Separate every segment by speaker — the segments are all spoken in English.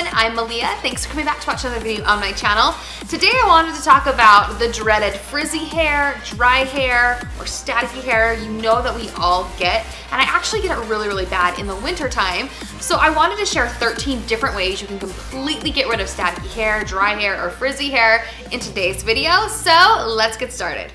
Speaker 1: everyone, I'm Melea. Thanks for coming back to watch another video on my channel. Today I wanted to talk about the dreaded frizzy hair, dry hair, or staticky hair you know that we all get. And I actually get it really bad in the winter time. So I wanted to share 13 different ways you can completely get rid of staticky hair, dry hair, or frizzy hair in today's video. So let's get started.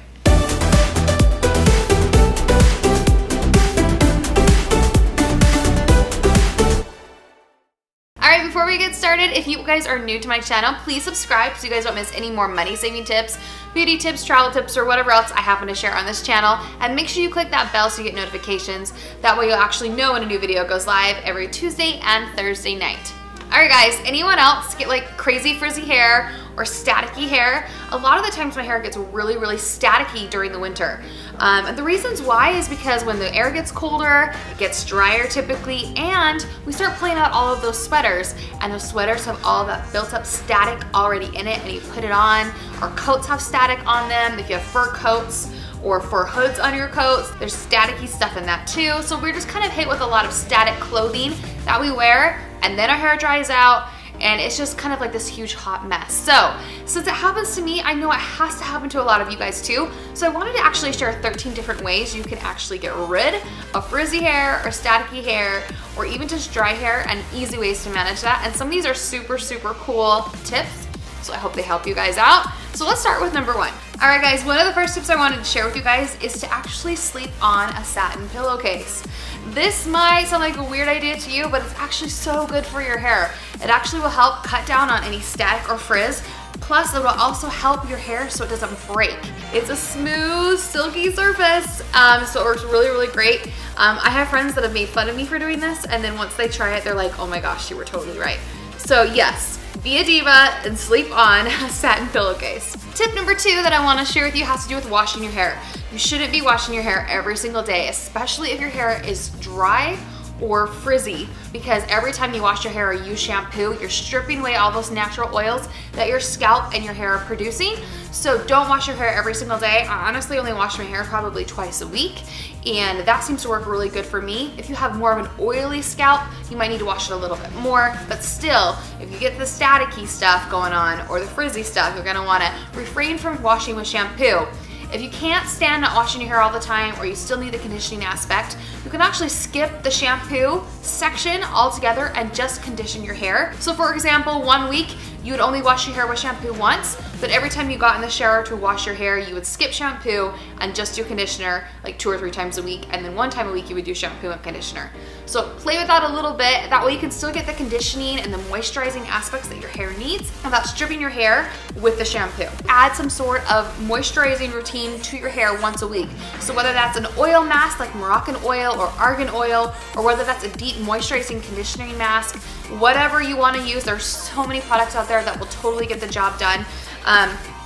Speaker 1: Alright, before we get started, if you guys are new to my channel, please subscribe so you guys don't miss any more money-saving tips, beauty tips, travel tips, or whatever else I happen to share on this channel. And make sure you click that bell so you get notifications. That way you'll actually know when a new video goes live every Tuesday and Thursday night. Alright guys, anyone else get like crazy frizzy hair or staticky hair? A lot of the times my hair gets really staticky during the winter. And the reasons why is because when the air gets colder, it gets drier typically, and we start pulling out all of those sweaters, and those sweaters have all that built up static already in it, and you put it on, or coats have static on them. If you have fur coats or fur hoods on your coats, there's staticky stuff in that too. So we're just kind of hit with a lot of static clothing that we wear, and then our hair dries out, and it's just kind of like this huge hot mess. So since it happens to me, I know it has to happen to a lot of you guys too. So I wanted to actually share 13 different ways you can actually get rid of frizzy hair or staticky hair, or even just dry hair, and easy ways to manage that. And some of these are super cool tips, so I hope they help you guys out. So let's start with number one. All right guys, one of the first tips I wanted to share with you guys is to actually sleep on a satin pillowcase. This might sound like a weird idea to you, but it's actually so good for your hair. It actually will help cut down on any static or frizz. Plus, it will also help your hair so it doesn't break. It's a smooth, silky surface, so it works really great. I have friends that have made fun of me for doing this, and then once they try it, they're like, oh my gosh, you were totally right. So yes, be a diva and sleep on a satin pillowcase. Tip number two that I want to share with you has to do with washing your hair. You shouldn't be washing your hair every single day, especially if your hair is dry or frizzy, because every time you wash your hair or use shampoo, you're stripping away all those natural oils that your scalp and your hair are producing. So don't wash your hair every single day. I honestly only wash my hair probably twice a week, and that seems to work really good for me. If you have more of an oily scalp, you might need to wash it a little bit more, but still, if you get the staticky stuff going on or the frizzy stuff, you're gonna wanna refrain from washing with shampoo. If you can't stand not washing your hair all the time, or you still need the conditioning aspect, you can actually skip the shampoo section altogether and just condition your hair. So for example, 1 week, you would only wash your hair with shampoo once, but every time you got in the shower to wash your hair, you would skip shampoo and just do conditioner like 2 or 3 times a week, and then 1 time a week you would do shampoo and conditioner. So play with that a little bit. That way you can still get the conditioning and the moisturizing aspects that your hair needs without stripping your hair with the shampoo. Add some sort of moisturizing routine to your hair once a week. So whether that's an oil mask like Moroccan oil or argan oil, or whether that's a deep moisturizing conditioning mask, whatever you want to use, there's so many products out there that will totally get the job done.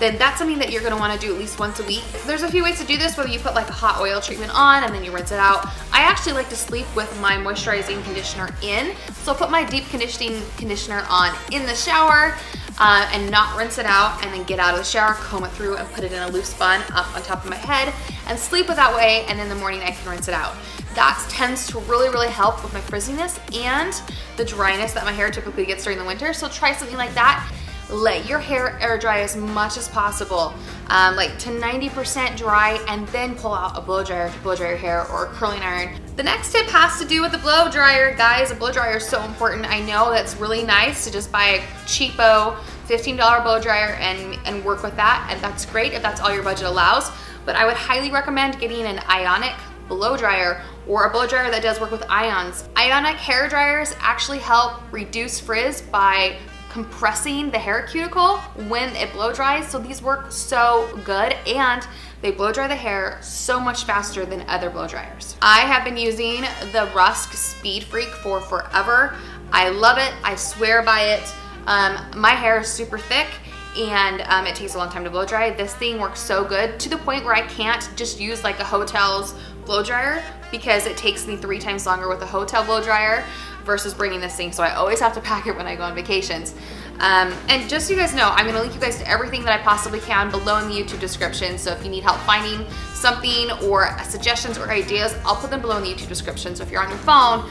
Speaker 1: Then that's something that you're gonna wanna do at least once a week. There's a few ways to do this, whether you put like a hot oil treatment on and then you rinse it out. I actually like to sleep with my moisturizing conditioner in. So I'll put my deep conditioning conditioner on in the shower and not rinse it out, and then get out of the shower, comb it through, and put it in a loose bun up on top of my head and sleep with that way, and in the morning I can rinse it out. That tends to really help with my frizziness and the dryness that my hair typically gets during the winter. So try something like that. Let your hair air dry as much as possible, like to 90% dry, and then pull out a blow dryer to blow dry your hair, or a curling iron. The next tip has to do with the blow dryer. Guys, a blow dryer is so important. I know that's really nice to just buy a cheapo $15 blow dryer and work with that, and that's great if that's all your budget allows, but I would highly recommend getting an ionic blow dryer, or a blow dryer that does work with ions. Ionic hair dryers actually help reduce frizz by compressing the hair cuticle when it blow dries. So these work so good, and they blow dry the hair so much faster than other blow dryers. I have been using the Rusk Speed Freak for forever. I love it, I swear by it. My hair is super thick, and it takes a long time to blow dry. This thing works so good to the point where I can't just use like a hotel's blow dryer, because it takes me 3 times longer with a hotel blow dryer versus bringing this thing. So I always have to pack it when I go on vacations. And just so you guys know, I'm gonna link you guys to everything that I possibly can below in the YouTube description. So if you need help finding something or suggestions or ideas, I'll put them below in the YouTube description. So if you're on your phone,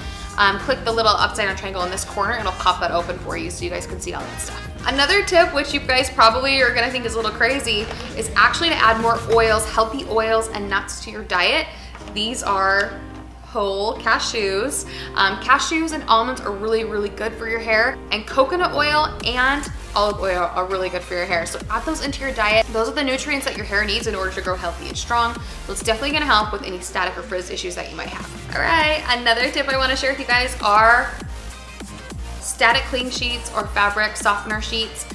Speaker 1: click the little upside down triangle in this corner and it'll pop that open for you so you guys can see all that stuff. Another tip, which you guys probably are gonna think is a little crazy, is actually to add more oils, healthy oils and nuts to your diet. These are whole cashews. Cashews and almonds are really, really good for your hair, and coconut oil and olive oil are really good for your hair. So add those into your diet. Those are the nutrients that your hair needs in order to grow healthy and strong. So it's definitely gonna help with any static or frizz issues that you might have. All right, another tip I wanna share with you guys are static cling sheets or fabric softener sheets.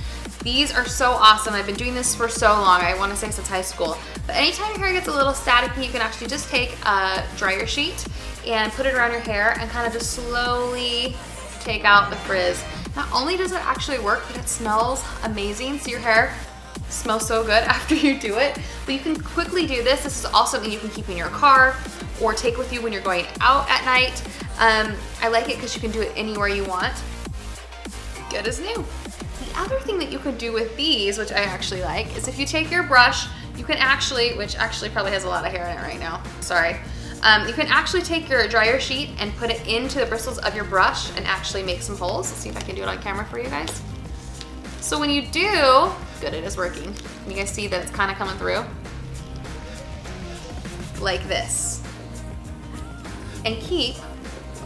Speaker 1: These are so awesome. I've been doing this for so long. I wanna say since high school. But anytime your hair gets a little staticky, you can actually just take a dryer sheet and put it around your hair and kind of just slowly take out the frizz. Not only does it actually work, but it smells amazing. So your hair smells so good after you do it. But you can quickly do this. This is also something you can keep in your car or take with you when you're going out at night. I like it because you can do it anywhere you want. Good as new. The other thing that you could do with these, which I actually like, is if you take your brush, you can actually, which actually probably has a lot of hair in it right now, sorry. You can actually take your dryer sheet and put it into the bristles of your brush and actually make some holes. Let's see if I can do it on camera for you guys. So when you do, good, it is working. You guys see that it's kind of coming through? Like this. And keep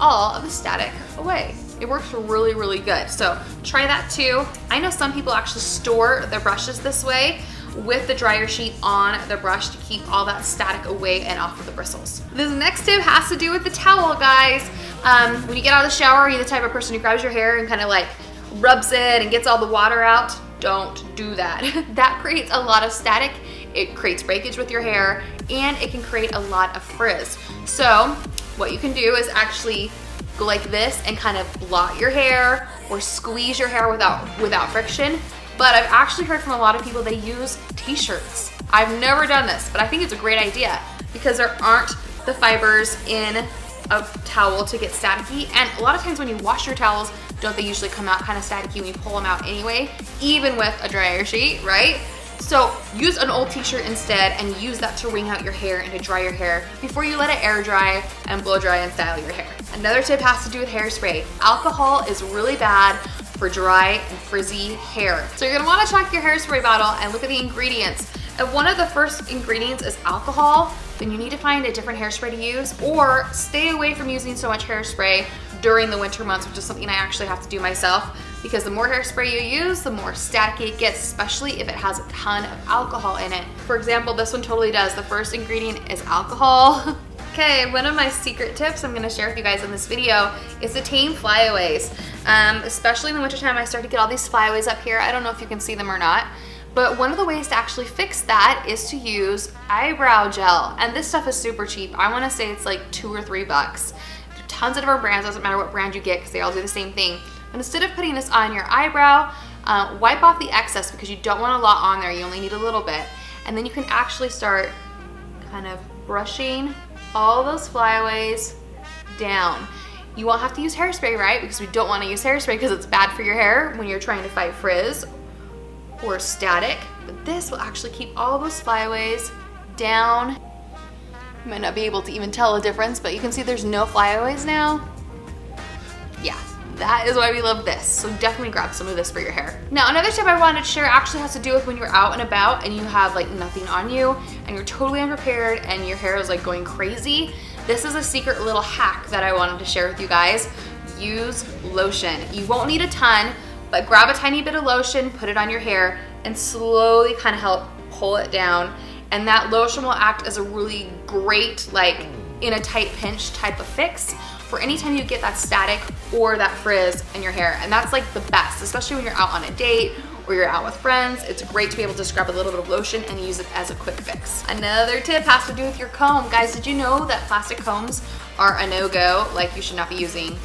Speaker 1: all of the static away. It works really, really good. So try that too. I know some people actually store their brushes this way with the dryer sheet on the brush to keep all that static away and off of the bristles. This next tip has to do with the towel, guys. When you get out of the shower, are you the type of person who grabs your hair and kind of like rubs it and gets all the water out? Don't do that. That creates a lot of static. It creates breakage with your hair and it can create a lot of frizz. So what you can do is actually go like this and kind of blot your hair or squeeze your hair without friction. But I've actually heard from a lot of people they use t-shirts. I've never done this, but I think it's a great idea because there aren't the fibers in a towel to get staticky. And a lot of times when you wash your towels, don't they usually come out kind of staticky when you pull them out anyway, even with a dryer sheet, right? So use an old t-shirt instead and use that to wring out your hair and to dry your hair before you let it air dry and blow dry and style your hair. Another tip has to do with hairspray. Alcohol is really bad for dry and frizzy hair. So you're gonna wanna check your hairspray bottle and look at the ingredients. If one of the first ingredients is alcohol, then you need to find a different hairspray to use or stay away from using so much hairspray during the winter months, which is something I actually have to do myself because the more hairspray you use, the more staticky it gets, especially if it has a ton of alcohol in it. For example, this one totally does. The first ingredient is alcohol. Okay, one of my secret tips I'm gonna share with you guys in this video is the Tame flyaways. Especially in the wintertime, I start to get all these flyaways up here. I don't know if you can see them or not, but one of the ways to actually fix that is to use eyebrow gel. And this stuff is super cheap. I wanna say it's like $2 or $3. Tons of different brands, doesn't matter what brand you get because they all do the same thing. But instead of putting this on your eyebrow, wipe off the excess because you don't want a lot on there, you only need a little bit. And then you can actually start kind of brushing all those flyaways down. You won't have to use hairspray, right? Because we don't want to use hairspray because it's bad for your hair when you're trying to fight frizz or static. But this will actually keep all those flyaways down. You might not be able to even tell a difference, but you can see there's no flyaways now. Yeah, that is why we love this. So definitely grab some of this for your hair. Now, another tip I wanted to share actually has to do with when you're out and about and you have like nothing on you and you're totally unprepared and your hair is like going crazy. This is a secret little hack that I wanted to share with you guys. Use lotion. You won't need a ton, but grab a tiny bit of lotion, put it on your hair, and slowly kind of help pull it down. And that lotion will act as a really great, like in a tight pinch type of fix for anytime you get that static or that frizz in your hair. And that's like the best, especially when you're out on a date or you're out with friends. It's great to be able to just grab a little bit of lotion and use it as a quick fix. Another tip has to do with your comb. Guys, did you know that plastic combs are a no-go? Like, you should not be using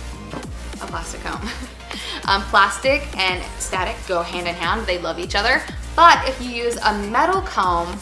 Speaker 1: a plastic comb. Plastic and static go hand in hand. They love each other. But if you use a metal comb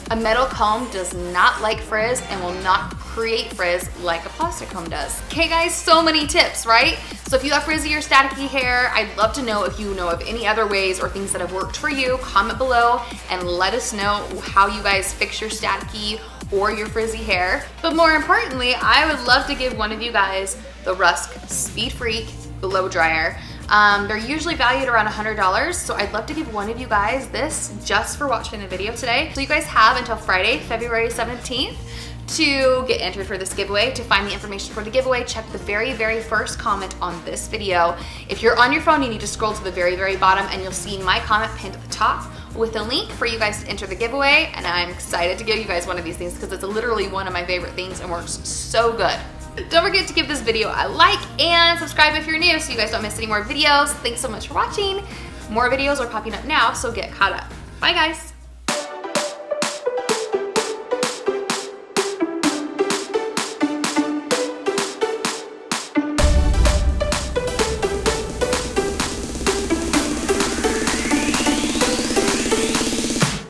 Speaker 1: does not like frizz and will not create frizz like a plastic comb does. Okay guys, so many tips, right? So if you have frizzy or staticky hair, I'd love to know if you know of any other ways or things that have worked for you. Comment below and let us know how you guys fix your staticky or your frizzy hair. But more importantly, I would love to give one of you guys the Rusk Speed Freak Blow Dryer. They're usually valued around $100, so I'd love to give one of you guys this just for watching the video today. So you guys have until Friday, February 17th to get entered for this giveaway. To find the information for the giveaway, check the very first comment on this video. If you're on your phone, you need to scroll to the very bottom and you'll see my comment pinned at the top with a link for you guys to enter the giveaway. And I'm excited to give you guys one of these things because it's literally one of my favorite things and works so good. Don't forget to give this video a like and subscribe if you're new so you guys don't miss any more videos. Thanks so much for watching. More videos are popping up now, so get caught up. Bye guys.